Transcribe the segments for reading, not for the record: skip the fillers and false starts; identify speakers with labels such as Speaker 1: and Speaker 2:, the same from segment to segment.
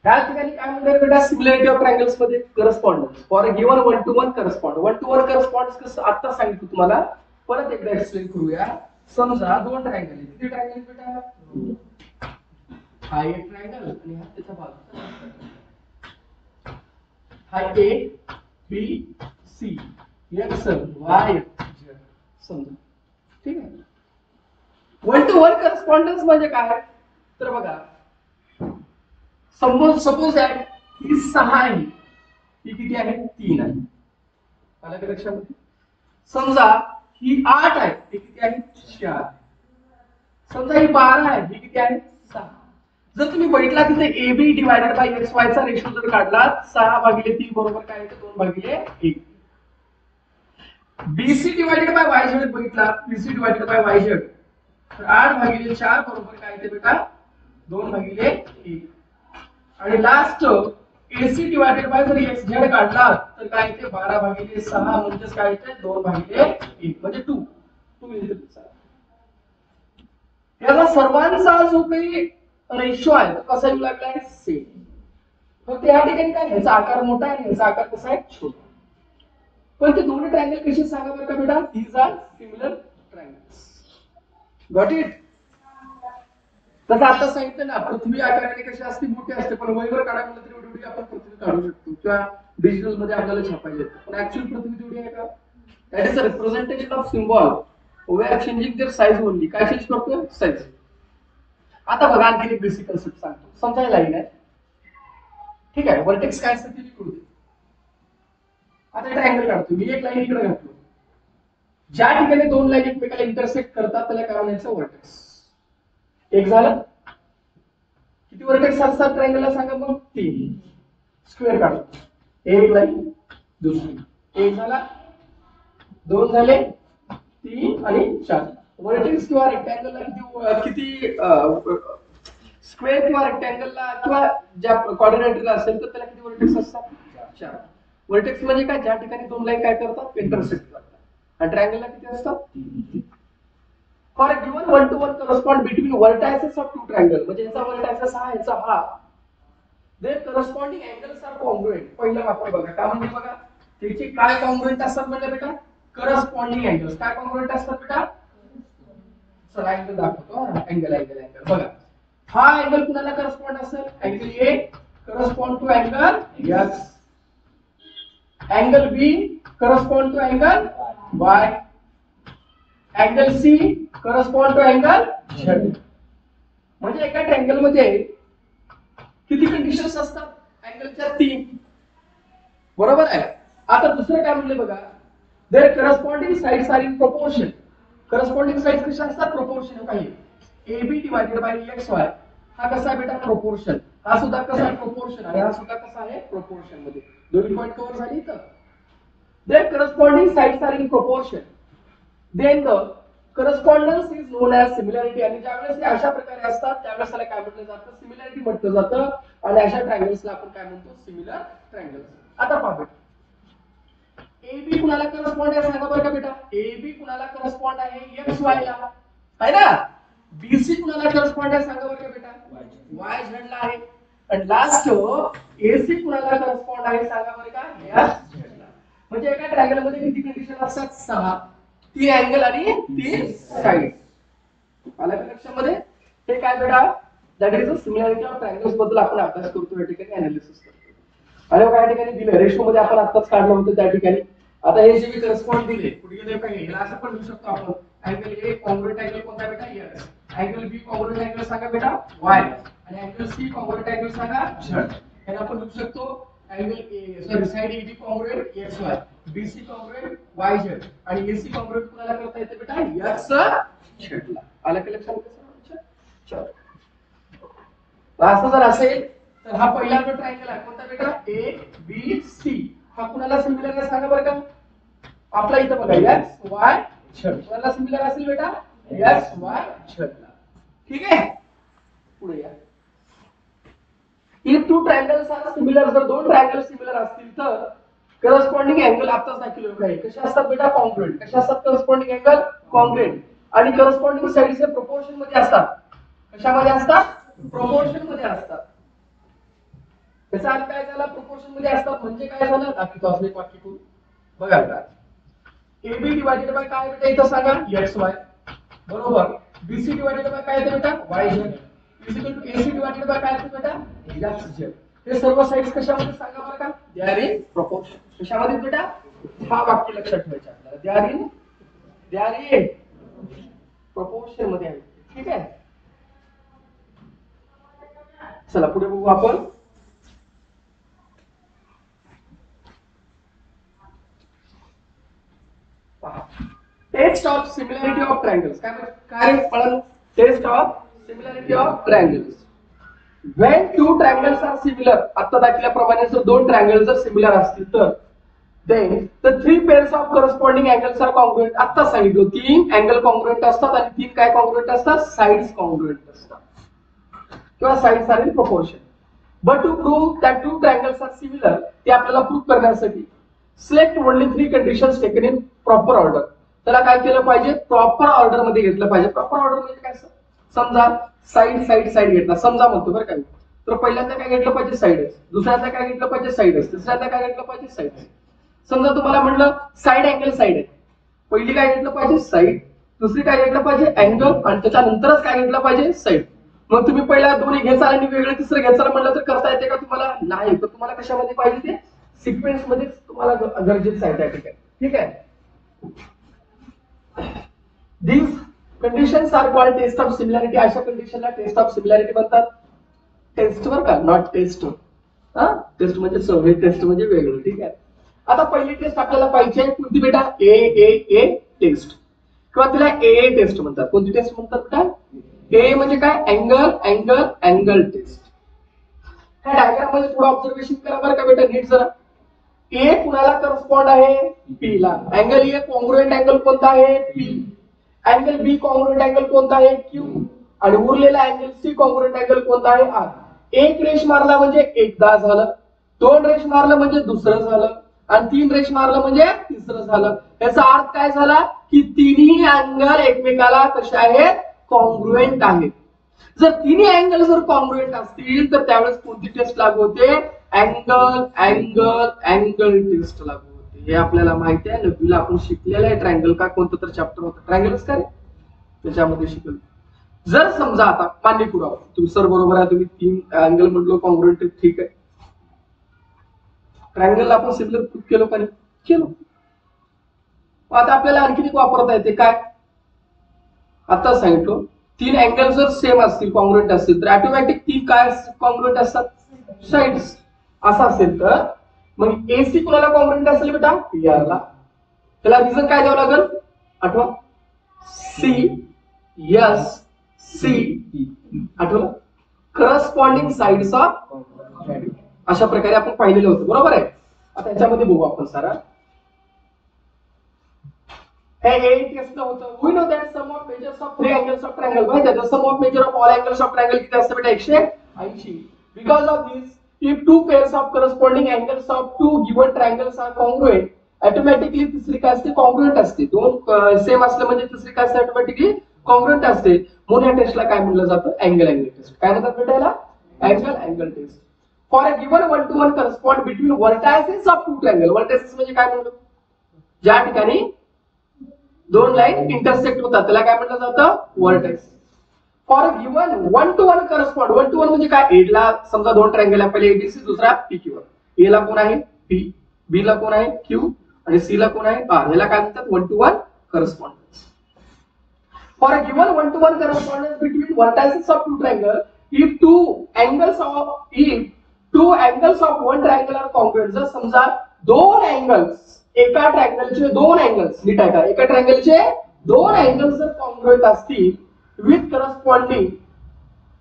Speaker 1: त्या ठिकाणी काय म्हणतात बेटा, सिमिलॅरिटी ऑफ ट्रायंगल्स मध्ये correspondence for a given 1 to 1 correspond. 1 to 1 correspond कसं आता सांगितलं तुम्हाला, परत एकदा एक्सप्लेन करूया. समजा दोन ट्रायंगल आहेत. किती ट्रायंगल बेटा? हा एक ट्रायंगल आणि हा त्याच्या बाजूचा. हा A B C X Y Z समजा. ठीक आहे. 1 to 1 करस्पॉन्डन्स म्हणजे काय तर बघा, सपोज आहे ही 6 आहे, ही किती आहे 3 आहे. आलं का लक्षामध्ये? समजा ही 8 आहे, ही किती आहे 4. समजा ही 12 आहे, ही किती आहे 6. जर तुम्ही बघितला तिथे A B divided by X Y चा रेशो जर काढला 6/3 बरोबर काय येतं 2/1. BC divided by Y Z बघितला, BC divided by Y Z तर 8/4 बरोबर काय येते बेटा 2/1. आणि लास्ट एसी डिवायडेड बाय जर एक्स झेड काढला तर काय येते 12/6 म्हणजे काय येते 2/1 म्हणजे 2. याचा सर्वांचा जो काही रेशो आहे तो कसा येऊ लागलाय सेम. फक्त या ठिकाणी काय ह्याचा आकार मोठा आहे आणि ह्याचा आकार कसा आहे छोटा. पण ते दोन्ही ट्रायंगल कसे सांगा बरं का बेटा, these are similar triangles. Got it? तसं आता सांगितलं ना, पृथ्वी आकाराने कशी असते मोठी असते, पण वहीवर काढा म्हटलं तरी एवढी आपण पृथ्वी काढू शकतो किंवा डिजिटल मध्ये आपल्याला छापायला येतं. पण ऍक्च्युअली पृथ्वी तेवढी आहे का? That is a representation of symbol. We are changing their size only. काय चेंज करतोय? साइज. आता बघा आणखी एक बेसिक कन्सेप्ट सांगतो. समजा लाईन आहे, ठीक आहे, व्हर्टेक्स काय असतं ते लिहू दे. आता ट्रायंगल काढतो मी, एक लाईन इकडे घातलो. ज्या ठिकाणी दोन लाईन एकमेकाला इंटरसेक्ट करतात त्याला काय म्हणायचं? व्हर्टेक्स. एक झालं. किती व्हर्टेक्स असतात ट्रायंगलला सांगा मग? 3. स्क्वेअर काढतो. एक लाईन, दुसरी. एक झाला, 2 झाले, 3 आणि 4. व्हर्टेक्स किंवा रेक्टँगलला किती स्क्वेअर किंवा रेक्टँगलला किंवा ज्या क्वाड्रॅटिकला असेल तर त्याला किती व्हर्टेक्स असतात? 4. व्हर्टेक्स म्हणजे काय? ज्या ठिकाणी दोन लाईन काय करतात? इंटरसेक्ट करतात. आणि ट्रायंगलला किती असतात? 3. For a given 1 to 1 correspond between vertices of two triangle. म्हणजे याचा vertices हा, याचा हा. Their corresponding angles are congruent. पहिलं वाक्य बघा काय म्हणजे बघा, त्याचे काय कॉन्ग्रुएंट असतात म्हणजे बेटा? Corresponding angles. काय कॉन्ग्रुएंट असतात बेटा? चला अँगल दाखवतो. अँगल बघा. हा अँगल कुणाला करस्पॉन्ड असेल? Angle A correspond to angle X. Angle B correspond to angle Y. Angle C correspond to angle Z. म्हणजे एका ट्रायंगल मध्ये किती कंडिशन्स असतात? अँगलच्या 3. बरोबर आहे. आता दुसरं काय म्हणले बघा, their corresponding sides are in proportion. Corresponding sides कशा असतात? प्रोपोर्शन. काही A B divided by X Y हा कसा आहे बेटा? प्रोपोर्शन. हा सुद्धा कसा आहे? प्रोपोर्शन. आणि हा सुद्धा कसा आहे? प्रोपोर्शन मध्ये. दोन्ही पॉइंट कव्हर झाली तर there corresponding sides are in proportion. Then the correspondence is known as similarity. आणि ज्यावेळेस हे अशा प्रकारे असतात त्यावेळेस त्याला काय म्हटलं जातं? सिमिलॅरिटी म्हटलं जातं. आणि अशा ट्रायंगल्सला आपण काय म्हणतो? Similar triangles. आता पहा ए बी कुणाला करस्पॉन्ड आहे सांगा बरं का बेटा? ए बी कुणाला करस्पॉन्ड आहे? एक्स वाय ला आहे ना. बी सी कुणाला करस्पॉन्ड आहे सांगा बरं का बेटा? वाय झेड ला आहे. आणि लास्ट ए सी कुणाला करस्पॉन्ड आहे सांगा बरं का? एक्स झेड ला. म्हणजे एका ट्रायंगल मध्ये किती कंडिशन असतात? 6. 3 अँगल आणि 3 साइड. आलं का लक्षामध्ये? हे काय बेटा? That is a similarity of triangles बद्दल आपण अभ्यास करतो, या ठिकाणी अनालिसिस करतो. आणि काय ठिकाणी दिलं रेशो मध्ये आपण आत्ताच काढलं होतं त्या ठिकाणी. आता हे जे मी करस्पॉन्ड दिले कुठे गेले काय? याला असं पण लिहू शकतो आपण. अँगल ए कॉन्ग्रुएंट अँगल कोणता बेटा? X. Angle B congruent angle सांगा बेटा? वाय. आणि अँगल सी कॉन्ग्रुएंट अँगल सांगा? झेड. याला आपण लिहू शकतो angle A sorry side A B congruent X Y, B C congruent Y Z आणि ए सी कॉन्ग्रुएंट कुणाला करता येते बेटा? एक्स झेड ला. आलं का लक्षात? चल असं जर असेल तर हा पहिला जो ट्रायंगल आहे कोणता बेटा? ए बी सी हा कुणाला सिमिलर आहे सांगा बरं का? आपला इथं बघा एक्स वाय झेड कुणाला सिमिलर असेल बेटा? एक्स वाय झेड ला. ठीक आहे, पुढे या. If two triangles are similar, जर दोन ट्रायंगल सिमिलर असतील तर करस्पॉन्डिंग अँगल आताच दाखवलं आहे. कशा असतात बेटा? कॉन्ग्रुएंट. कशा असतात करस्पॉन्डिंग अँगल? कॉन्ग्रुएंट. आणि करस्पॉन्डिंग साइड्स हे प्रोपोर्शन मध्ये असतात. कशामध्ये असतात? प्रोपोर्शन मध्ये असतात. त्याचा अर्थ काय झाला, प्रोपोर्शन मध्ये असतात म्हणजे काय झालं, दाखवतो अजून एक वाक्य करू बघा बेटा. AB डिवायडेड बाय काय बेटा इथं सांगा, XY बरोबर. BC डिवायडेड बाय काय येते बेटा, YZ is equal to AC divided by काय येते बेटा, XZ. हे सर्व साइड्स कशामध्ये सांगा बरं का, दे आर इन प्रोपोर्शन. कशामध्ये बेटा, हा वाक्य लक्षात ठेवायचं आपल्याला, दे आर इन प्रोपोर्शन मध्ये आहे. ठीक आहे, चला पुढे बघू आपण. Test of similarity of triangles. काय पळालो, test of similarity of triangles. When two triangles are similar, आता दाखवल्याप्रमाणे जर दोन ट्रायंगल जर सिमिलर असतील तर then the three pairs of corresponding angles are congruent. आता सांगितलं तीन अँगल कॉन्ग्रुएंट असतात आणि तीन काय कॉन्ग्रुएंट असतात, साइड्स कॉन्ग्रुएंट असतात किंवा sides are in proportion. But to prove that two triangles are similar, ते आपल्याला प्रूव्ह करण्यासाठी select only three conditions taken in proper order. त्याला काय केलं पाहिजे, प्रॉपर ऑर्डर मध्ये घेतलं पाहिजे. प्रॉपर ऑर्डर म्हणजे काय, समजा साइड साइड साइड घेतला समजा म्हणतो बरं काय, तर पहिल्यांदा काय घेतलं पाहिजे, साइडच. दुसऱ्यांदा काय घेतलं पाहिजे, साइडच. तिसऱ्यांदा काय घेतलं पाहिजे, साइडच. समजा तुम्हाला म्हटलं साइड अँगल साइड आहे, पहिली काय घेतलं पाहिजे, साइड. दुसरी काय घेतलं पाहिजे, अँगल. आणि त्याच्यानंतरच काय घेतलं पाहिजे, साइड. मग तुम्ही पहिला दोन्ही घ्यायचा आणि वेगळं तिसरं घ्यायचं म्हटलं तर करता येते का तुम्हाला, नाही. तर तुम्हाला कशामध्ये पाहिजे, ते सिक्वेन्स मध्ये तुम्हाला गरजेचं आहे त्या ठिकाणी. ठीक आहे, these conditions are called test of similarity. अशा कंडिशनला टेस्ट ऑफ सिमिलॅरिटी म्हणतात. टेस्ट वर का, नॉट टेस्ट. टेस्ट म्हणजे सवय, टेस्ट म्हणजे वेगळं. ठीक आहे, आता पहिली टेस्ट आपल्याला पाहिजे कोणती बेटा, ए टेस्ट किंवा तिला ए टेस्ट म्हणतात. कोणती टेस्ट म्हणतात बेटा, ए म्हणजे काय, अँगल अँगल अँगल टेस्ट. ह्या डायग्राम मध्ये थोडं ऑब्झर्वेशन करा बरं का बेटा नीट जरा. ए कुणाला करस्पॉन्ड आहे, पी ला. अँगल ए कॉन्ग्रुएंट अँगल कोणता आहे, P. Angle B congruent angle कोणता आहे, क्यू. आणि उरलेला अँगल सी कॉन्ग्रुएंट अँगल कोणता आहे, आर. एक रेष मारला म्हणजे एकदा झालं, दोन रेष मारलं म्हणजे दुसरं झालं, आणि तीन रेष मारलं म्हणजे तिसरं झालं. याचा अर्थ काय झाला की तिन्ही अँगल एकमेकाला कसे आहेत, कॉन्ग्रुएंट आहेत. जर तिन्ही अँगल जर कॉन्ग्रुएंट असतील तर त्यावेळेस कोणती टेस्ट लागू होते, अँगल अँगल अँगल टेस्ट लागू होते. हे आपल्याला माहिती आहे, नववीला आपण शिकलेलं आहे. ट्रायंगल का कोणतं तर चॅप्टर होतं, ट्रायंगलच काय त्याच्यामध्ये शिकलो. जर समजा आता मान्य करू आपण, तुम्ही सर बरोबर आहे, तुम्ही तीन अँगल म्हटलो कॉन्ग्रुएंट, ठीक आहे. ट्रायंगल आपण सिमिलर प्रूफ केलं का नाही, केलं. आता आपल्याला आणखी एक वापरता येते काय, आता सांगितलं तीन अँगल जर सेम असतील, कॉन्ग्रुएंट असतील, तर ऑटोमॅटिक तीन काय कॉन्ग्रुएंट असतात, साइड्स. असं असेल तर मग एसी कोणाला कॉन्ग्रुएंट असेल बेटा, पीआर ला. त्याला रिझन काय द्यावं लागेल, आठवा, सी एस सी, आठवलं, करस्पॉन्डिंग साइड्स ऑफ. अशा प्रकारे आपण पाहिलेलं होतं, बरोबर आहे. आता याच्यामध्ये बघू आपण सारा. हे टेस्ट होतं. We know that sum of measures of three angles of triangle, माहिती आहे, sum of measure of all angles of triangle किती असतं बेटा, 180. Because of this, if two pairs of corresponding angles of two given triangles are congruent, automatically तिसरी काय असते, congruent असते. दोन सेम असले म्हणजे तिसरी काय असते, ऑटोमॅटिकली कॉन्ग्रुएंट असते. म्हणून या टेस्टला काय म्हणलं जातं, अँगल अँगल टेस्ट. काय म्हणतात बेटा याला, angle angle test. For a given 1 to 1 correspond between vertices of two triangle. Vertices म्हणजे काय म्हणतो, ज्या ठिकाणी दोन लाईन इंटरसेक्ट होतात त्याला काय म्हटलं जातं, vertex. For given 1 to 1 correspond, 1 to 1 म्हणजे काय, ए ला समजा दोन ट्रायंगल आहे, पहिले एबीसी, दुसरा पीक्यू. ए ला कोण आहे, पी. बी ला कोण आहे, क्यू. आणि सी ला कोण आहे, आर. याला काय म्हणतात, 1 to 1 correspondence. For a given 1 to 1 correspondence between vertices of two triangle, if two angles of one triangle are congruent. जर समजा दोन अँगल्स, एका ट्रायंगलचे दोन अँगल्स, नीट आहे का, एका ट्रायंगलचे दोन अँगल्स जर कॉन्ग्रुएंट असतील with corresponding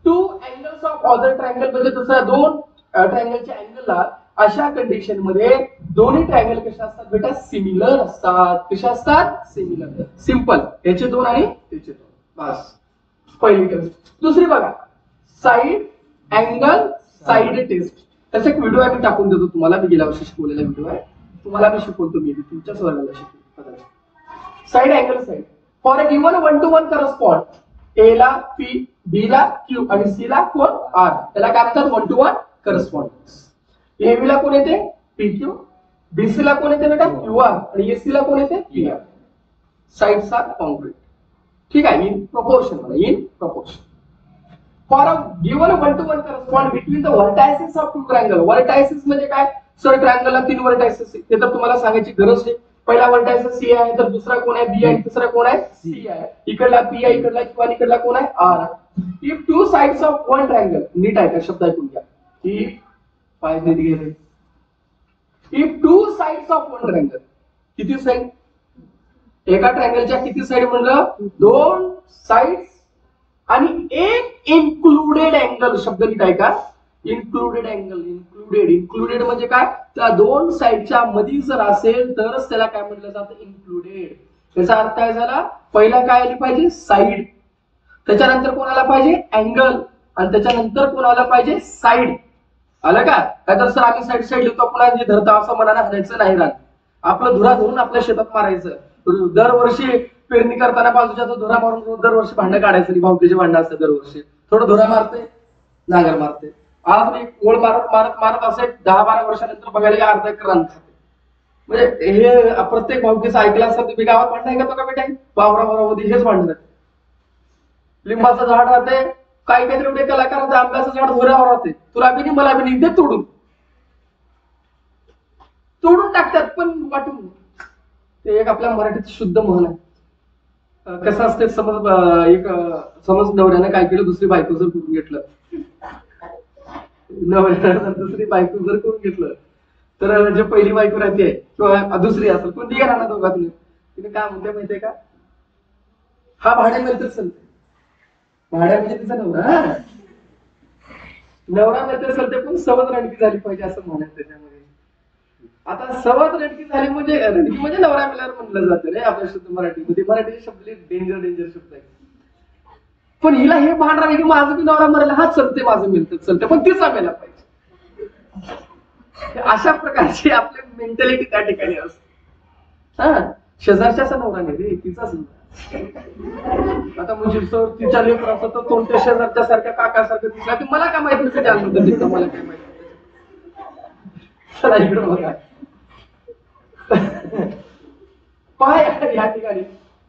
Speaker 1: two angles of other triangle, म्हणजे दुसऱ्या दोन ट्रायंगलच्या अँगलला, अशा कंडिशन मध्ये दोन्ही ट्रायंगल कशा असतात बेटा, सिमिलर असतात. कशा असतात, सिमिलर. सिंपल, याचे दोन आणि याचे दोन, बस पहिली टेस्ट. दुसरी बघा, साइड अँगल साइड टेस्ट. त्याचा एक व्हिडिओ आम्ही टाकून देतो तुम्हाला, मी गेल्या वर्षी शिकवलेला व्हिडिओ आहे, तुम्हाला मी शिकवतो, मी तुमच्याच वर्गाला शिकवतो. Side angle side for a given 1 to 1 correspond, A ला पी, बी ला क्यू आणि सी ला कोण, आर. त्याला काय म्हणतात, 1 to 1 करस्पॉन्डन्स. एबी ला कोण येते PQ, BC ला कोण येते बेटा QR आणि AC ला कोण येते PR. Sides R congruent. ठीक आहे, in proportion, in proportion. For a given 1-to-1 correspond between the vertices of two triangle. Vertices म्हणजे काय सर, ट्रायंगलला 3 व्हर्टायसेस आहेत, ते तर तुम्हाला सांगायची गरज नाही. पहिला व्हर्टायसेस C आहे, तर दुसरा कोण आहे B आहे, तिसरा कोण आहे C आहे. इकडला P आहे, इकडला Q आणि इकडला कोण आहे R. If two sides of one triangle, नीट आहे का शब्द ऐकून घ्या. इफ पाय नीट गेले. If two sides of one triangle, किती साइड एका ट्रायंगलच्या किती साइड म्हणलं 2 साइड्स आणि एक इन्क्लुडेड अँगल. शब्द नीट आहे का, इन्क्लुडेड अँगल. इन्क्लुडेड म्हणजे काय, त्या 2 साइडच्या मध्ये जर असेल तरच त्याला काय म्हटलं जातं इन्क्लुडेड. त्याचा अर्थ काय झाला, पहिला काय आली पाहिजे साइड, त्याच्यानंतर कोणाला पाहिजे अँगल आणि त्याच्यानंतर कोणाला पाहिजे साइड. आलं का, तर सर आम्ही साइड लिहितो पुन्हा जे धरता असं मनाला हरायचं नाही राहत. आपलं धुरा धरून आपल्या शेतात मारायचं. दरवर्षी पेरणी करताना बाजूच्या तो धुरा मारून दरवर्षी भांडं काढायचं. भावकीचे भांडं असते दरवर्षी, थोडं धुरा मारते नांगर मारते. आज एक ओळ मारत असे 10-12 वर्षानंतर बघायला अर्धा एकर रान खाते. म्हणजे हे प्रत्येक भावकीचं ऐकलं असतं. तुम्ही गावात भांडण ऐकतो का बेटा, वावरामध्ये हेच भांडण. लिंबाचं झाड राहते, काहीतरी एवढे कलाकार आंब्याचं झाड धुऱ्यावर राहते, तुला बी नाही मला बी नाही, ते तोडून टाकतात. पण वाटून ते एक आपल्या मराठीत शुद्ध म्हण आहे. कसं असते, समज नवऱ्याने काय केलं, दुसरी बायको जर करून घेतलं, नवऱ्यानं दुसरी बायको जर करून घेतलं तर जे पहिली बायको राहते किंवा दुसरी असेल कोणती राहणार दोघातून, तिने काय म्हणते माहितीये का, हा भाड्या मिळतच चालते. भाड्या म्हणजे तिचा नवरा मिळतच चालते, पण सवत रणकी झाली पाहिजे असं म्हणत त्याच्यामध्ये. आता सवत रणकी झाली म्हणजे रणकी म्हणजे नवरा मिळाल्यावर म्हणलं जातं रे आपल्या शुद्ध मराठीमध्ये. मराठी शब्द डेंजर शब्द आहे. पण हिला हे भांड राहिले की माझं बी नवरा मरायला हाच चलते, माझं मिळतं चलते, पण तिचा मेला पाहिजे. अशा प्रकारची आपली मेंटॅलिटी त्या ठिकाणी असते. शेजारच्या असा नवरा नाही रे, तिचाच. आता म्हणजे सर तिच्या लेकर असं तर कोणत्या शेजारच्या सारख्या काकासारखं दिसला की मला काय माहित नसतं, जाणून तिचं मला काय माहित. चला इकडे बघा. पाय या ठिकाणी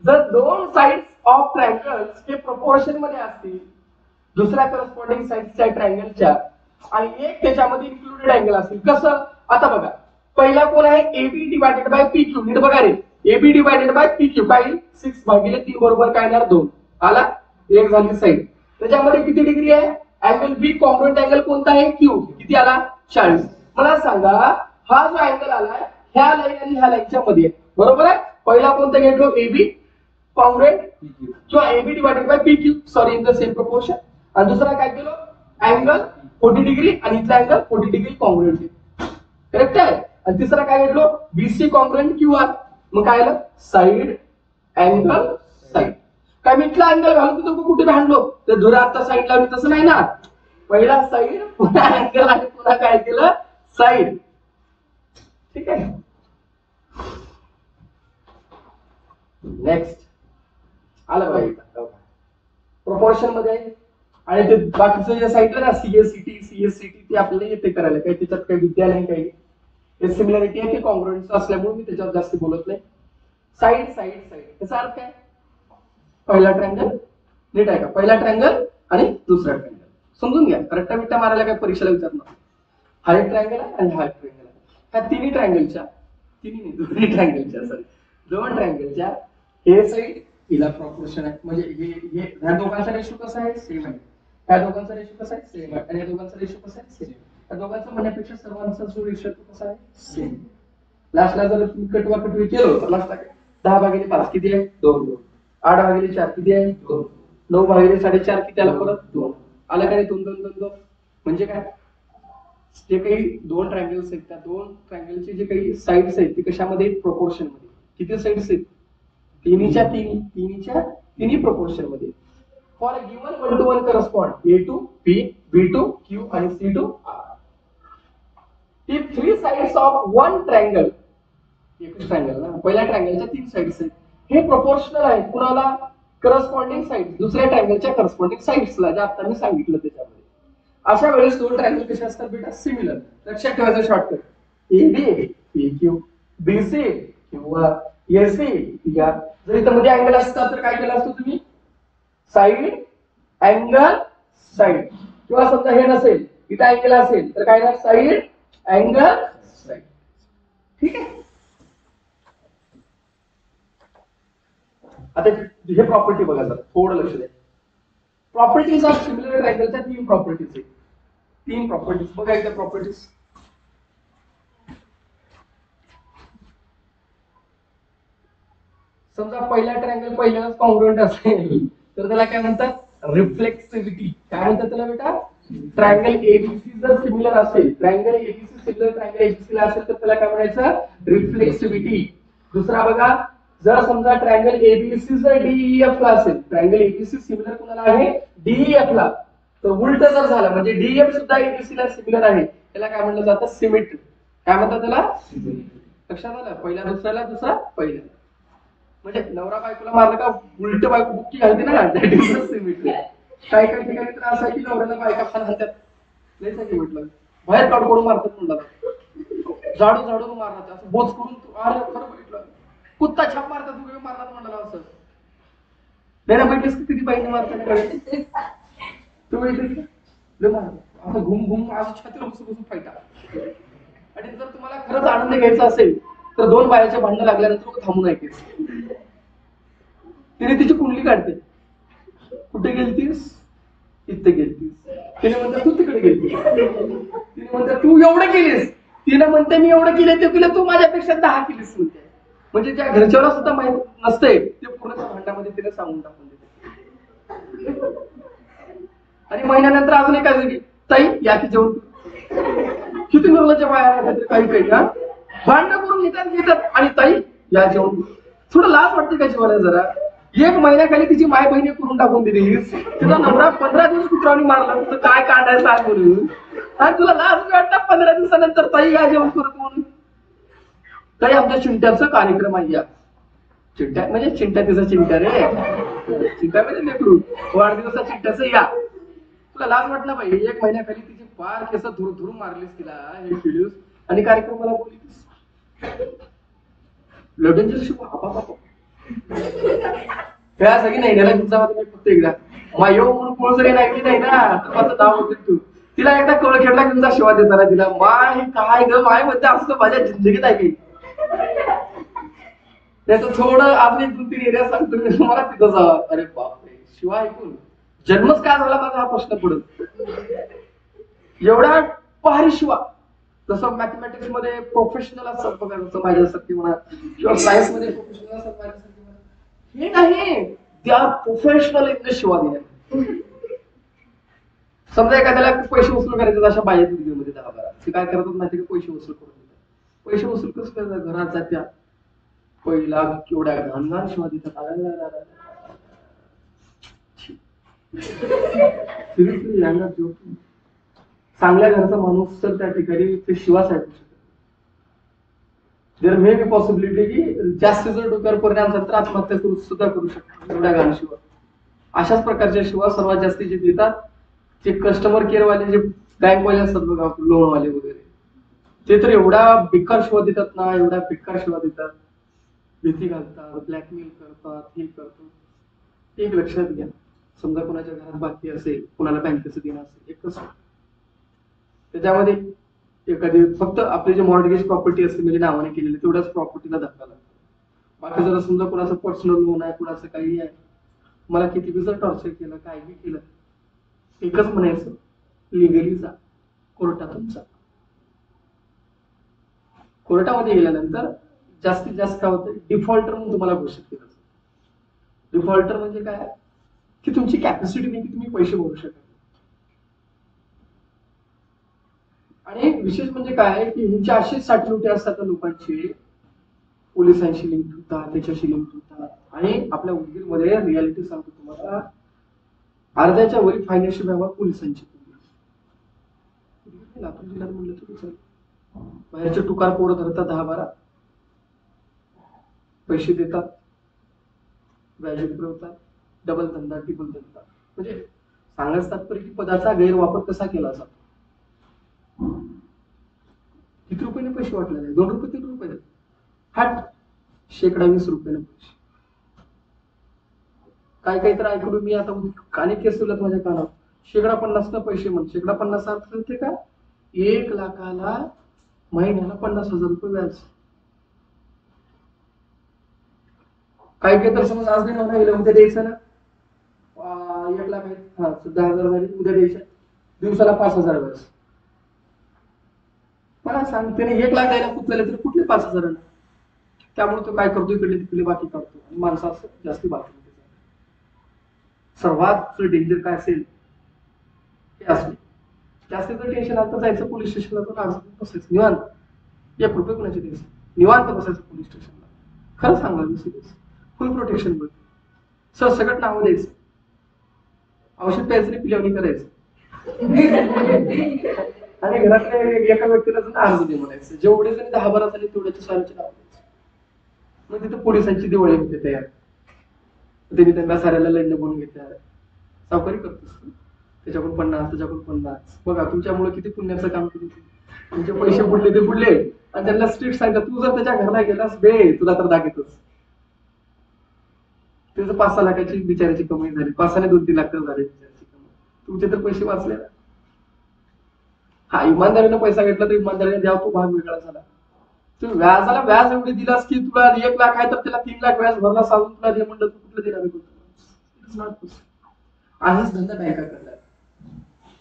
Speaker 1: जर 2 साइड्स ऑफ ट्रायंगल्स हे प्रोपोर्शन मध्ये असतील दुसऱ्या करस्पॉन्डिंग साइड्सच्या ट्रायंगलच्या आणि एक त्याच्यामध्ये इन्क्लुडेड अँगल असेल, कसं आता बघा. पहिला कोण आहे AB डिवायडेड बाय PQ. नीट बघा रे, AB डिवायडेड बाय PQ काय 6/3 बरोबर काय येणार 2. आला, एक झाली साइड. त्याच्यामध्ये किती डिग्री आहे, अँगल B कॉन्ग्रुएंट अँगल कोणता आहे Q, किती आला 40. मला सांगा हा जो अँगल आलाय ह्या लाईन आणि ह्या लाईनच्या मध्ये आहे, बरोबर आहे. पहिला कोणता घेतलो AB कॉन्ग्रुएंट किंवा AB divided by PQ, sorry in the same proportion. आणि दुसरा काय केलो अँगल 40 डिग्री आणि इथला अँगल 40 डिग्री कॉन्ग्रुएंट, करेक्ट आहे. आणि तिसरा काय घेतलो BC कॉन्ग्रुएंट QR. मग काय आलं साइड अँगल साइड. काय मिटला अँगल घालून तुम्ही कुठे भांडलो तर धुरा आता साइड लावली, तसं नाही ना. पहिला साइड पुन्हा अँगल आणि पुन्हा काय केलं साइड. ठीक आहे. नेक्स्ट आलं बघा प्रोपोर्शन मध्ये. आणि ते बाकीचं जे साइडला ना CSCT ते आपल्याला येते करायला, काही त्याच्यात काही विद्या नाही, काही सिमिलॅरिटी आहे ते कॉन्ग्रुएंट असल्यामुळे मी त्याच्यावर जास्त बोलत नाही. साइड त्याचा अर्थ काय, पहिला ट्रायंगल नीट आहे का, पहिला ट्रायंगल आणि दुसरा ट्रायंगल समजून घ्या. रट्टा बिट्टा मारायला काय परीक्षेला विचारणार. हा एक ट्रायंगल आहे आणि हा एक ट्रायंगल आहे. ह्या दोन्ही ट्रायंगलच्या हे साइड हिला प्रोपोर्शन आहे, म्हणजे हे ह्या दोघांचा रेशो कसा आहे सेम आहे, ह्या दोघांचा रेशो कसा आहे सेम आहे, आणि या दोघांचा रेशो कसा आहे सेम. त्या दोघांचा म्हणण्यापेक्षा सर्वांचा जो रेशो कसा आहे सेम. लास्टला जर तुम्ही कटवाकटवी केलं तर लास्टला 10/5 किती आहे 2. 8/4 किती आहे 2. 9/4.5 किती आला परत 2. आला का नाही 2 म्हणजे काय, जे काही 2 ट्रायंगल्स आहेत त्या 2 ट्रायंगलचे जे काही साइड्स आहेत ते कशामध्ये प्रोपोर्शन मध्ये. किती साइड्स आहेत तिन्ही प्रोपोर्शन मध्ये. For a given 1-to-1 correspond A to P, B to Q आणि C to R. If 3 sides of one triangle, एकच ट्रायंगल ना, पहिल्या ट्रायंगलच्या 3 साइड्स आहेत, हे प्रोपोर्शनल आहे कुणाला, करस्पॉन्डिंग साइड दुसऱ्या ट्रायंगलच्या करस्पॉन्डिंग साइड्सला, जे आता मी सांगितलं त्याच्यामध्ये. अशा वेळेस दोन ट्रायंगल कसे असतात बेटा सिमिलर. लक्षात ठेवायचं शॉर्टकट एबी पीक्यू बीसी किंवा एसी या जर इथं मध्ये अँगल असतात तर काय केलं असतं तुम्ही साइड अँगल साइड किंवा समजा हे नसेल इथं अँगल असेल तर काय ना साइड अँगल साइड. ठीक आहे. आता हे प्रॉपर्टी बघा जरा थोडं लक्ष द्या. प्रॉपर्टीज ऑफ सिमिलर ट्रायंगलच्या तीन प्रॉपर्टीज आहेत. तीन प्रॉपर्टीज बघा एकदा प्रॉपर्टीज. समजा पहिला ट्रायंगल पहिल्यालाच कॉन्ग्रुएंट असेल तर त्याला काय म्हणतात रिफ्लेक्सिव्हिटी. काय म्हणतात त्याला बेटा ट्रायंगल एबीसी जर सिमिलर असेल triangle ABC similar triangle ABC ला असेल तर त्याला काय म्हणायचं रिफ्लेक्सिव्हिटी. दुसरा बघा जर समजा ट्रायंगल एबीसी जर डीईएफ ला असेल ट्रायंगल एबीसी सिमिलर कोणाला आहे डीईएफ ला तर उलट जर झालं म्हणजे डीईएफ सुद्धा एबीसी ला सिमिलर आहे त्याला काय म्हटलं जातं सिमेट्री. काय म्हणतात त्याला लक्षात आलं पहिल्या दुसऱ्याला दुसरा पहिल्या म्हणजे नवरा बायकोला मारलं का उलट बायको बुक्की घालते ना दॅट इज सिमेट्री. काही काही ठिकाणी तर असं आहे की नवऱ्याला बायका पण घालतात नाही सांगितलं म्हटलं बाहेर काढून मारतात म्हणतात झाडू झाडून मारतात असं बोच करून अरे खरं बघितलं कुत्ता छाप मारतात तुम्ही मारतात म्हणलं असं नाही ना बघितलीस की किती बाईने मारतात तुम्ही असं घुम घुम असं छातीला घुसून घुसून फायटा. आणि जर तुम्हाला खरंच आनंद घ्यायचा असेल तर दोन बायाच्या भांडणं लागल्यानंतर थांबून ऐकायच. तिने तिची कुंडली काढते कुठे गेलतीस इथे गेलतीस तिने म्हणतात तू तिकडे गेलतीस तिने म्हणतात तू एवढं केलीस तिने म्हणते मी एवढं केलं ते केलं तू माझ्यापेक्षा 10 केलीस म्हणते. म्हणजे ज्या घरच्याला सुद्धा माहित नसते ते पूर्ण भांड्यामध्ये तिने सांगून टाकून देते. आणि महिन्यानंतर अजून एक काय ताई या की जेवण किती निर्लज्ज बाया काही काही हा भांडण करून घेतात आणि ताई या जेवण थोडं लाज वाटते का जेवायला जरा. एक महिन्याखाली तिची माय बहिणी करून टाकून दिली तुझा नवरा 15 दिवस कुत्रावणी मारला तर काय काढायचं सांग म्हणून आणि तुला लाज वाटतं 15 दिवसानंतर ताई या जेवण करत म्हणून. ताई आमच्या चिंट्याचा कार्यक्रम आहे या चिंट्या म्हणजे चिंट्या तिचा चिंट्या रे चिंट्या म्हणजे लेकरू वाढदिवसा चिंट्याचं या तुला लाज वाटलं पाहिजे. एक महिन्याखाली तिची फार केस धुर धुर मारलीस तिला हे व्हिडिओ आणि कार्यक्रमाला बोललीस लढून शिव त्या सगळी नाही त्याला तुमचा तुम्ही फक्त एकदा मायो म्हणून कोण जरी नाही नाही ना तर माझं नाव होते तू तिला एकदा कळ खेळला की तुमचा शिवा देताना तिला माय काय ग माय मध्ये असतं माझ्या जिंदगीत आहे की त्याचं थोडं अजून 1-2-3 एरिया सांगतो मी तुम्हाला तिथं जावा. अरे बापरे शिवा ऐकून जन्मच काय झाला माझा हा प्रश्न पडत. एवढा भारी शिवा जसं मॅथमॅटिक्स मध्ये प्रोफेशनल असतात बघा जसं माझ्यासाठी म्हणा किंवा सायन्स मध्ये प्रोफेशनल असतात माझ्यासाठी म्हणा हे नाही त्या प्रोफेशनल इतकं शिवा दिल्या. समजा एखाद्याला पैसे वसूल करायचे अशा बाहेर मध्ये 10-12 ते काय करतात माहिती का पैसे वसूल करून देतात. पैसे वसूल कसं करतात घरात जात्या पहिला केवढ्या घाण घाण शिवा देतात. चांगल्या घरचा माणूस तर त्या ठिकाणी ते शिवास ऐकू शकतो. जर मे बी पॉसिबिलिटी की जास्त जर डोक्यावर परिणाम झाला तर आत्महत्या सुद्धा करू शकतो एवढ्या घाण शिवा. अशाच प्रकारच्या शिवा सर्वात जास्त जे देतात जे कस्टमर केअर वाले जे बँकवाले असतात बघा लोनवाले वगैरे ते तर एवढा बेकार शिवा देतात ना एवढा बेकार शिवा देतात भीती घालतात ब्लॅकमेल करतात हे करतात. एक लक्षात घ्या समजा कोणाच्या घरात बाकी असेल कोणाला बँकेचं देणं असेल एकच त्याच्यामध्ये एखादी फक्त आपली जे मॉर्गेज प्रॉपर्टी असते म्हणजे नावाने केलेली तेवढ्याच प्रॉपर्टीला धक्का लागतो. बाकी जर समजा कोणाचं पर्सनल लोन आहे कोणाचं काही आहे मला किती बी जर टॉर्चर केलं काय बी केलं एकच म्हणायचं लिगली जा कोर्टातून जा. कोर्टामध्ये गेल्यानंतर जास्तीत जास्त काय होतं डिफॉल्टर म्हणून तुम्हाला घोषित केलं. डिफॉल्टर म्हणजे काय की तुमची कॅपॅसिटी नाही की तुम्ही पैसे भरू शकता. आणि विशेष म्हणजे काय की ह्यांची अशीच साठवणुकी असतात लोकांची पोलिसांशी लिंक होतात त्याच्याशी लिंक होतात आणि आपल्या उदगीरमध्ये रियालिटी सांगतो तुम्हाला अर्ध्याच्या वरी फायनान्शियल व्यवहार पोलिसांची. लातूर जिल्ह्यात म्हणलं तरी चालेल. बाहेरचे टुकार पोरं धरतात 10-12 पैसे देतात व्याज पुरवतात डबल धंदा टिबल धंदा म्हणजे सांगायचं तात्पर्य की पदाचा गैरवापर कसा केला जातो. किती रुपयाने पैसे वाटलेले? 2 रुपये 3 रुपये हट, शेकडा 20 रुपयाने पैसे. काय काय तर ऐकलो मी आता, अनेक केस तुला माझ्या कानावर. शेकडा 50 न पैसे म्हण. शेकडा 50 अर्थ होते का? 1 लाखाला महिन्याला 50,000 रुपये व्याज. काय काय तर समज आज नाही म्हणा गेलं, उद्या द्यायचं ना. 1 लाख आहे, 10,000 झाली, उद्या द्यायच्या. दिवसाला 5,000 व्याज. मला सांग, त्याने 1 लाख द्यायला कुठले तर कुठले 5,000? त्यामुळे तो काय करतो, इकडे तिकडे बाकी काढतो आणि माणसं असं जास्ती बाकी. सर्वात डेंजर काय असेल हे असेल. जास्त जर टेन्शन आलं तर जायचं पोलीस स्टेशनला, तर अर्ज बसायचं निवांत. 1 रुपये कोणाचे द्यायचं, निवांत बसायचं पोलीस स्टेशनला. खरं सांगा मी सिरियस, फुल प्रोटेक्शन मध्ये सरसकट नावं द्यायचं, औषध प्यायचं नाही, पिल्यावणी करायचं आणि घरातल्या एका व्यक्तीला अर्ज दे म्हणायचं. जेवढे जरी 10-12 झाले तेवढ्याच्या साऱ्याचे नाव द्यायचं. मग तिथं पोलिसांची दिवाळी होते तयार. त्यांनी त्यांना साऱ्याला लढणं बनवून घेतलं. सावकारी करतोस त्याच्याकडून 50, त्याच्याकडून 50. बघा तुमच्यामुळे किती पुण्याचं काम केलं. तुमचे पैसे बुडले ते बुडले आणि त्यांना स्ट्रिक्ट सांगतात, तू जर त्याच्या घरला गेलास बे तुला तर दाखवतोच. त्याचं 5-6 लाखाची बिचाराची कमाई झाली, 5 आणि 2-3 लाख तर झाले बिचाराची कमाई. तुमचे तर पैसे वाचले ना. हा, इमानदारीनं पैसा घेतला तर इमानदारीने द्यावा, तो भाग वेगळा झाला. तू व्याजाला व्याज एवढे दिलास की तुला 1 लाख आहे तर त्याला 3 लाख व्याज भरला, सांगून तुला दे म्हणलं, तू कुठलं देणार? आहेच धंदा बँका करणार.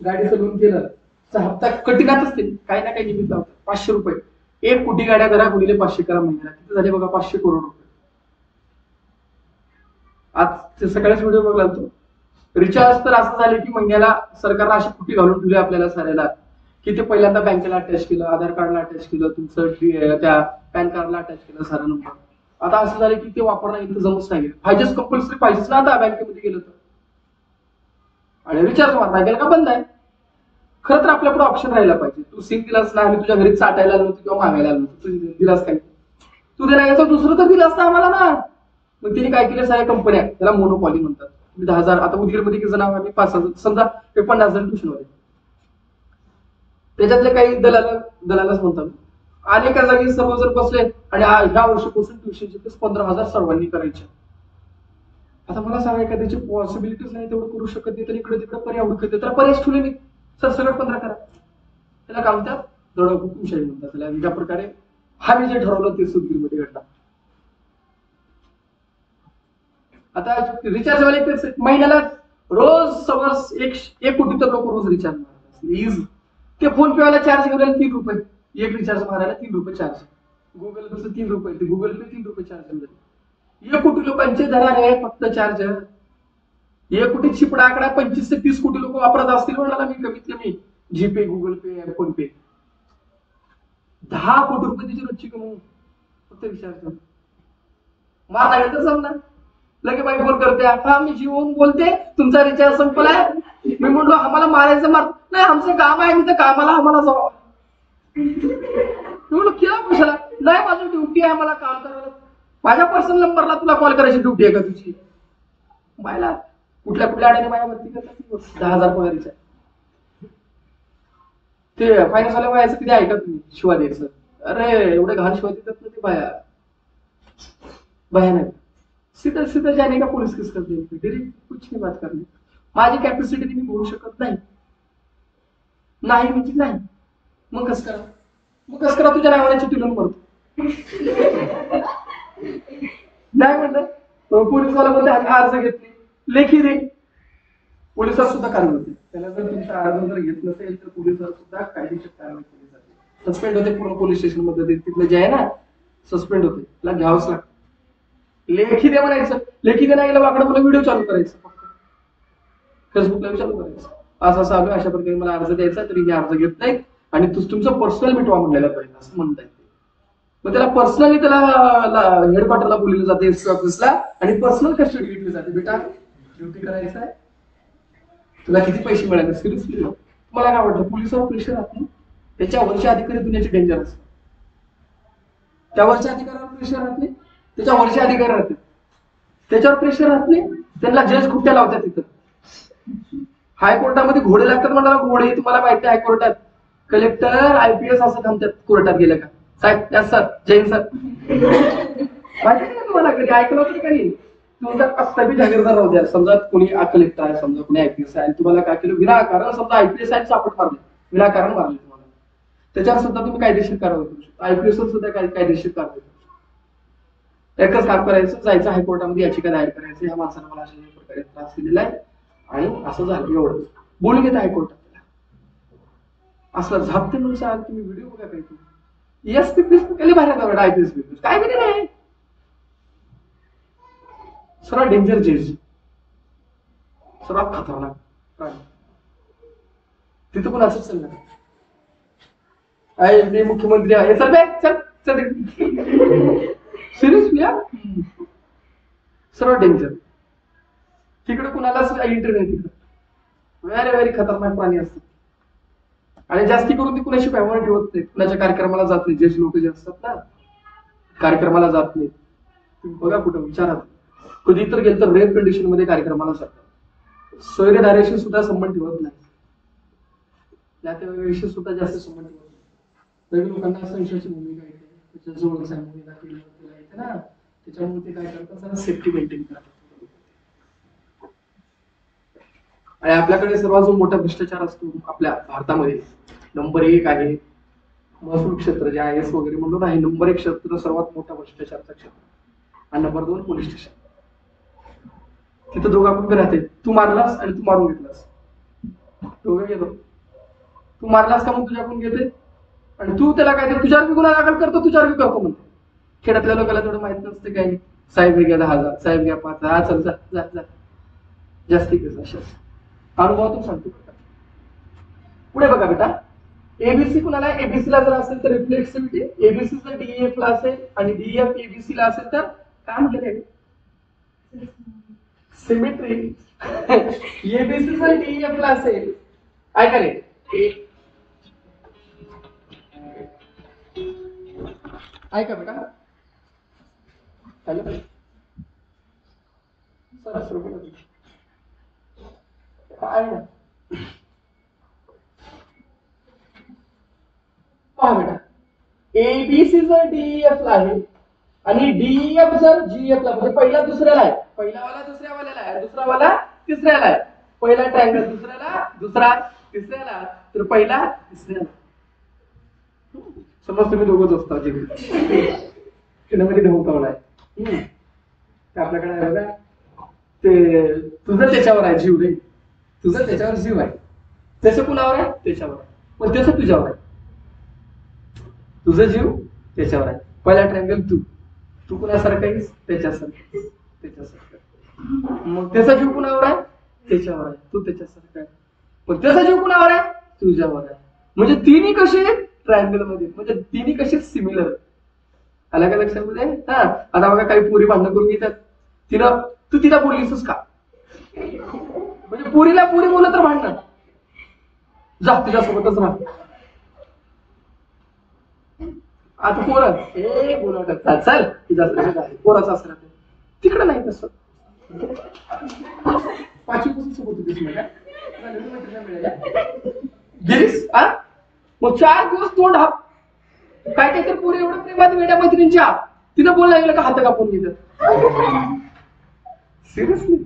Speaker 1: गाडीचं लोन केलं तर हप्ता कठीणातच ते काही ना काही निमित्त लावतात. 500 रुपये 1 कोटी गाड्या करा, गुणिले 500 करा महिन्याला, किती झाले बघा? 500 करोड रुपये. आज ते सकाळीच व्हिडिओ बघला तो. रिचार्ज तर असं झाले की महिन्याला सरकारला अशी कुटी घालून ठेवली आपल्याला साऱ्याला की ते पहिल्यांदा बँकेला अटॅच केलं, आधार कार्डला अटॅच केलं, तुमचं त्या पॅन कार्डला अटॅच केलं सारा नंबर. आता असं झालं की ते वापरणं इथं जमच नाही. पाहिजेच, कंपल्सरी पाहिजेच ना आता बँकेमध्ये गेलं तर. आणि रिचार्ज मारता गेलं का बंद आहे. खरं तर आपल्याकडे ऑप्शन राहिला पाहिजे. तू सिम दिलास ना, आम्ही तुझ्या घरी चाटायला आलो नव्हतो किंवा मागायला आलो नव्हतो, तू दिलास काय? तू देण्याचं दुसरं तर दिलास ना आम्हाला ना. मग तिने काय केलं, साऱ्या कंपन्या, त्याला मोनोपॉली म्हणतात. 10,000, आता उदगीरमध्ये किती नाव आहे? 5,000 समजा, 50,000 ट्युशन वाले. त्याच्यातले काही दलालच म्हणतात. अनेका जागी सर्व जर बसले आणि ह्या वर्षीपासून ट्युशनची फीस 15,000 सर्वांनी करायची. आता मला सांगा, त्याची पॉसिबिलिटीच नाही, तेवढं करू शकत नाही, तर इकडे तिकडे पर्याय उडकत, तर पर्याय ठेवले नाही. सर सगळं 15 करा. त्याला काय म्हणतात? दड हुकुमशाही म्हणतात त्याला. ज्या प्रकारे हा मी जे ठरवलं ते सुदगीरमध्ये घडला. आता रिचार्ज वाले महिन्याला रोज समज 1 कोटी तर लोक रोज रिचार्ज मारतात. ते फोन पे वाला चार्ज घेऊन 3 रुपये 1 रिचार्ज मारायला, 3 रुपये चार्ज. गुगल पेचं 3 रुपये, ते गुगल पे 3 रुपये चार्ज घेऊन. 1 कोटी लोकांचे धरा आहे फक्त चार्ज. 1 कोटी चिपडा आकडा, 25 ते 30 कोटी लोक वापरत असतील म्हणाला मी कमीत कमी. जीपे, गुगल पे, फोन पे. 10 कोटी रुपये त्याची रोजची कमाई फक्त रिचार्ज. मार लागेल तर समजा लगे बाई फोन करते, हा मी जीवन बोलते, तुमचा रिचार्ज संपलाय. मी म्हणलो आम्हाला मारायचं नाही, आमचं काम आहे, मी तर कामाला आम्हाला जावं. म्हणलो केला कशाला? नाही, माझी ड्युटी आहे, मला काम करायला. माझ्या पर्सनल नंबरला तुला कॉल करायची ड्युटी आहे का तुझी? बायला कुठल्या अड्याने माझ्या भरती करतात. 10,000 पगारीच्या. ते फायनान्स वाल्या बायाचं किती ऐका तुम्ही शिवा द्यायचं. अरे एवढे घाण शिवा देतात ना ते बाया, भयानक. सीधा सीधा जाने का पुलिस केस कर देते, डायरेक्ट कुछ नहीं बात करनी. माझी कॅपॅसिटी मी बोलू शकत नाही. नाही म्हणजे नाही. मग कसं करा? तुझ्या नावाने चिठ्ठी लिहून भरतो. नाही म्हणलं पोलीसवाला बोलते अर्ज घेतली, लेखी दे. पोलिसात सुद्धा कारवाई होते. त्याला जर तुमचा अर्ज जर घेत नसेल तर पोलिसात सुद्धा कायदेशीर कारवाई केली जाते. सस्पेंड होते पूर्ण पोलीस स्टेशन मध्ये. तिथलं जे आहे ना सस्पेंड होते, त्याला घ्यावंच लागतं. लेखी दे म्हणायचं. लेखी दे नाही गेलं वाकडं मला व्हिडिओ चालू करायचं, फक्त फेसबुकला चालू करायचं. असं चालू अशा प्रकारे मला अर्ज द्यायचा, तरी मी अर्ज घेत नाही आणि तुमचं पर्सनल मिटवा म्हणलेलं पाहिजे असं म्हणता येते. मग त्याला पर्सनली त्याला हेडक्वार्टरला बोलवलं जाते, एसपी ऑफिसला, आणि पर्सनल कस्टडी घेतली जाते. बेटा ड्युटी करायचं आहे, तुला किती पैसे मिळाले? सिरियसली मला काय वाटतं, पोलिसावर प्रेशर राहत नाही. त्याच्या वरच्या अधिकारी दुनियाचे डेंजर असतात. त्यावरच्या अधिकाऱ्यावर प्रेशर राहत नाही, त्याच्या वरचे अधिकारी राहते, त्याच्यावर प्रेशर राहत नाही. त्यांना जज खुट्ट्या लावतात तिथं. हायकोर्टामध्ये घोडे लागतात म्हणाला, घोडे तुम्हाला माहिती आहे हायकोर्टात कलेक्टर IPS असं थांबतात कोर्टात गेलं का. साहेब यस सर, जैन सर. माहिती आहे तुम्हाला, कधी ऐकलं होतं का नाही. तुमचा कसं बी जागीरदार राहू द्या, समजा कोणी कलेक्टर आहे, समजा कोणी IPS आहे, तुम्हाला काय केलं विनाकारण, समजा IPS आहे सापट मारले, विनाकारण मारले तुम्हाला, त्याच्यावर सुद्धा तुम्ही कायदेशीर कारवाई करू शकता. IPS वर सुद्धा कायदेशीर कारवाई करू शकता. एकच काम करायचं, जायचं हायकोर्टामध्ये याचिका दायर करायचं, ह्या माणसाने मला अशा प्रकारे त्रास दिलेला आहे आणि असं झालं, एवढं बोलून घेत हायकोर्टात. असं झापते म्हणून सांग, तुम्ही व्हिडिओ बघा काही तुम्ही ESP बाहेर IPS काय केलेलं आहे. सर्वात डेंजर जज, सर्वात खतरनाक प्राणी, तिथं पण असंच चाललं. मी मुख्यमंत्री आहे, चल बे चल चल, सिरियसली सर्वात डेंजर. तिकडे कुणालाच एंट्री नाही, तिकडे व्हेरी व्हेरी खतरनाक प्राणी असतात. आणि जास्ती करून ती कुणाशी व्यवहार ठेवत नाहीत, कुणाच्या कार्यक्रमाला जात नाही. जज लोक जे असतात ना, कार्यक्रमाला जात नाहीत. तुम्ही बघा कुठं विचारा, कधी तर गेलं तर रेअर कंडिशन मध्ये कार्यक्रमाला जातात. सोयरेदाराशी सुद्धा संबंध ठेवत नाही, नातेवाईकाशी सुद्धा जास्त संबंध ठेवत नाही. नवीन लोकांना संशयाची भूमिका येते, त्याच्या जवळचा भूमिका येते ना, त्याच्यामुळे ते काय करतात, जरा सेफ्टी मेंटेन करतात. आणि आपल्याकडे सर्वात जो मोठा भ्रष्टाचार असतो आपल्या भारतामध्ये, नंबर 1 आहे महसूल क्षेत्र, जे IAS वगैरे म्हणून आहे. नंबर 1 क्षेत्र सर्वात मोठा भ्रष्टाचारचा क्षेत्र, आणि नंबर 2 पोलीस स्टेशन. तिथं दोघं आपण राहते, तू मारलास आणि तू मारून घेतलास, दोघं गेलो. तू मारलास का मग तुझ्याकडून घेते, आणि तू त्याला काय तुझ्यावर गुन्हा दाखल करतो, तुझ्यावर करतो म्हणतो. खेड्यातल्या लोकांना थोडं माहित नसते काय, साहेब घ्या 10,000, साहेब घ्या 5,000, चल जा जा जा, जास्ती केस अशाच अनुभवातून सांगतो. पुढे बघा बेटा, ABC कुणाला, ABC ला जर असेल तर रिफ्लेक्सिव्हिटी, ABC जर DEF ला असेल आणि DEF ABC ला असेल तर काय म्हटलं, सिमेट्री. ABC जर DEF ला असेल, ऐका रे, ऐका बेटा, हॅलो सर, काय ना पहा बेटा, ABC जर DEF ला आहे आणि DEF जर GF ला, म्हणजे पहिला दुसऱ्याला आहे, पहिला वाला दुसऱ्या वाल्याला आहे, दुसरा वाला तिसऱ्याला आहे. पहिला ट्रायंगल दुसऱ्याला, दुसरा तिसऱ्याला, तर पहिला तिसऱ्याला. समज तुम्ही दोघंच असता, मध्ये धोकावला आहे, आपल्याकडे आहे बघा, ते तुझं त्याच्यावर आहे जीव रे, तुझं त्याच्यावर जीव आहे, त्याचं कुणावर आहे, त्याच्यावर आहे, पण त्याचं तुझ्यावर आहे. तुझं जीव त्याच्यावर आहे. पहिला ट्रायंगल तू कुणासारखं आहेस, त्याच्यासारखं, मग त्याचा जीव कुणावर आहे, त्याच्यावर आहे, तू त्याच्यासारखं आहे, पण त्याचा जीव कुणावर आहे, तुझ्यावर आहे. म्हणजे तिन्ही कसे ट्रायंगल मध्ये, म्हणजे तिन्ही कसे सिमिलर. आला का लक्षामध्ये. हा, आता बघा काही पोरी भांडण करून घेतात, तू तिला बोललीसच का, म्हणजे पुरीला पुरी बोलत तर भांडण, जा तिच्यासोबतच राहा. आता पोरं हे बोलवतात, चल तुझ्या पोराचा असं राहते, तिकडं नाही तसं. 5वी पासून सोबत होतीस गेलीस, मग 4 दिवस तोंड हात, काय तर पुरी एवढं प्रेमात वेड्या मैत्रिणीच्या, तिनं बोलायला गेलं का हात कापून घेतात. सिरियसली,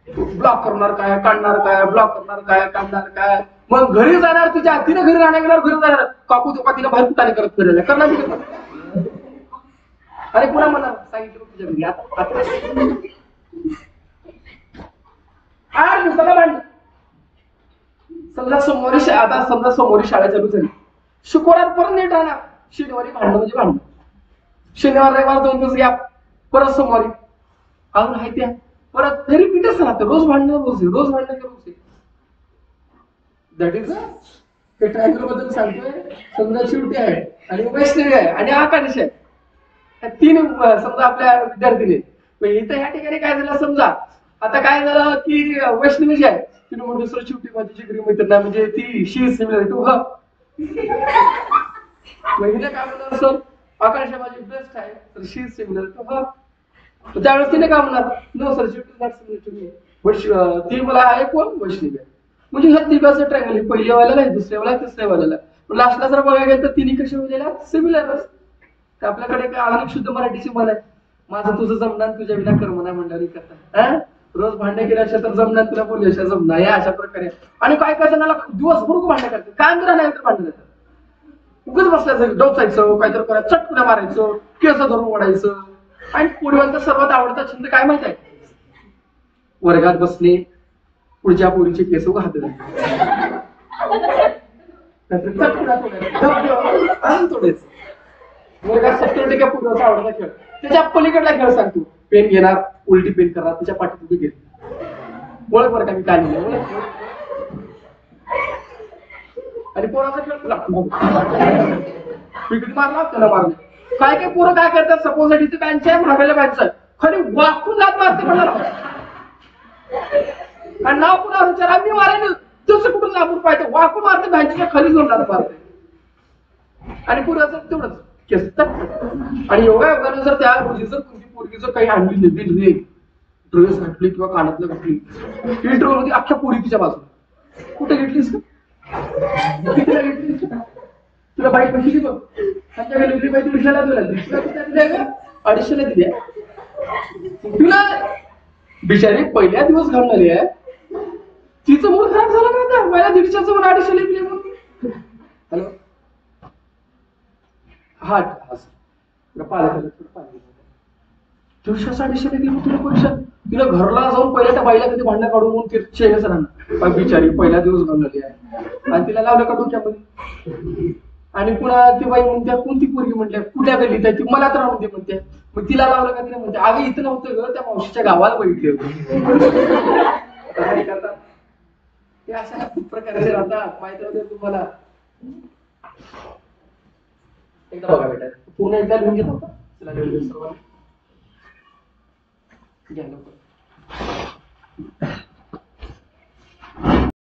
Speaker 1: ब्लॉक करणार काय, काढणार काय, ब्लॉक करणार काय, काढणार काय. मग घरी जाणार, तिच्या तिनं घरी राहणार, गेल्यावर घरी जाणार, काकू तेव्हा तिला बाहेर कुठाने करत फिरायला करणार. अरे पुन्हा म्हणा सांगितलं तुझ्या घरी, आता 8 दिवसाला भांडण. समजा सोमवारी शाळा चालू झाली, शुक्रवार परत नीट राहणार, शनिवारी भांडण म्हणजे भांडण, शनिवार रविवार 2 दिवस गॅप, परत सोमवारी अजून आहे त्या, परत रिपीटच राहतं, रोज भांडण, रोज भांडण, रोज. दॅट इज ते ट्रायंगल बद्दल सांगतोय. समजा शिवटी आहे आणि वैष्णवी आहे आणि आकाश आहे, 3 समजा आपल्या विद्यार्थीने. इथं ह्या ठिकाणी काय झालं, समजा आता काय झालं की वैष्णवी जी आहे तिने म्हणून दुसरं शिवटी माझी जिगरी मैत्रीण आहे, म्हणजे ती she is similar to her. हिने काय म्हणणार, सर आकाश माझी बेस्ट आहे, तर she is similar to her. त्यावेळेस तिने काय म्हणणार, no sir she is not similar to me. ती मला आहे कोण वैष्णवी आहे. म्हणजे ह्या तिघाचं ट्रँगल पहिल्या वाल्याला आहे, दुसऱ्या वाला तिसऱ्या वाल्याला. लास्टला जर बघायला गेलं तर तिन्ही कसे होलेल्या सिमिलर. आपल्याकडे काय अनेक शुद्ध मराठीची म्हण आहे, माझं तुझं जमणार तुझ्या विना कर्मना मंडळी करता. रोज भांडण केल्या अशा तर जमणार, तुला बोलली अशा जमणार, या अशा प्रकारे. आणि काय काय जणाला दिवसभर भांडण करते, काम करा नाही तर भांडण येतात. उगच बसल्याचं डोचायचं, काहीतरी करायचं, चटकुल्या मारायचं, केस धरून ओढायचं. आणि पोरीवांचा सर्वात आवडता छंद काय माहित आहे? वर्गात बसणे, पुढच्या पोरीचे केस हात तोडायचं. वर्गात 70% पूर्वाचा आवडता खेळ. त्याच्या पलीकडला खेळ सांगतो. पेन घेणार, उलटी पेन करणार, त्याच्या पाठीत उभी गेली. ओळख बरं का मी काय लिहिलं, आणि पोराचा खेळ विकट मारला त्याला मारले. काय काय पोरं काय करतात, सपोज इथे बँच आहे, महागल्या बँच आहे, खरी वाकून लात मारते म्हणाला. आणि नाव पुन्हा विचार मी मारेल तसं कुठून लांबून पाहिजे, वाकून मारते बँचच्या खाली जाऊन लात मारते. आणि पुराचं तेवढंच केस. आणि योगा योगानं जर त्या रोजी जर कोणती पोरगी जर काही आणली नवीन ड्रेस घातली किंवा कानातलं घातली, इंटरव्ह्यू मध्ये अख्ख्या पोरी तिच्या बाजूला. कुठे घेतलीस का? तुला बाईक कशी बघ, त्यांच्या डिग्री बाईक 200 दिल्या, 250 दिल्या. तुला बिचारी पहिल्या दिवस घालणारी आहे, तिचं मूड खराब झाला का आता? मला 150 म्हणून 250 दिले म्हणून. हॅलो हा पाहिजे 200-250 गेलो तुला पैसा. तिला घरला जाऊन पहिल्या त्या बाईला कधी भांडण काढून चेहऱ्याच राहणार बिचारी पहिला दिवस घालणारी आहे. आणि तिला लावलं का डोक्यामध्ये. आणि पुन्हा ती बाई म्हणते कोणती पोरगी म्हटल्या, कुठल्या गल्लीत आहे ती, मला तर राहून दे म्हणते. मग तिला लावलं का तिला म्हणते अगं इथं नव्हतं ग, त्या मावशीच्या गावाला बघितले होते. काय करतात ते अशा प्रकारचे राहतात. माहिती होते तुम्हाला. एकदा बघा बेटा, पूर्ण एकदा लिहून घेतो का? चला लिहून घ्या लवकर.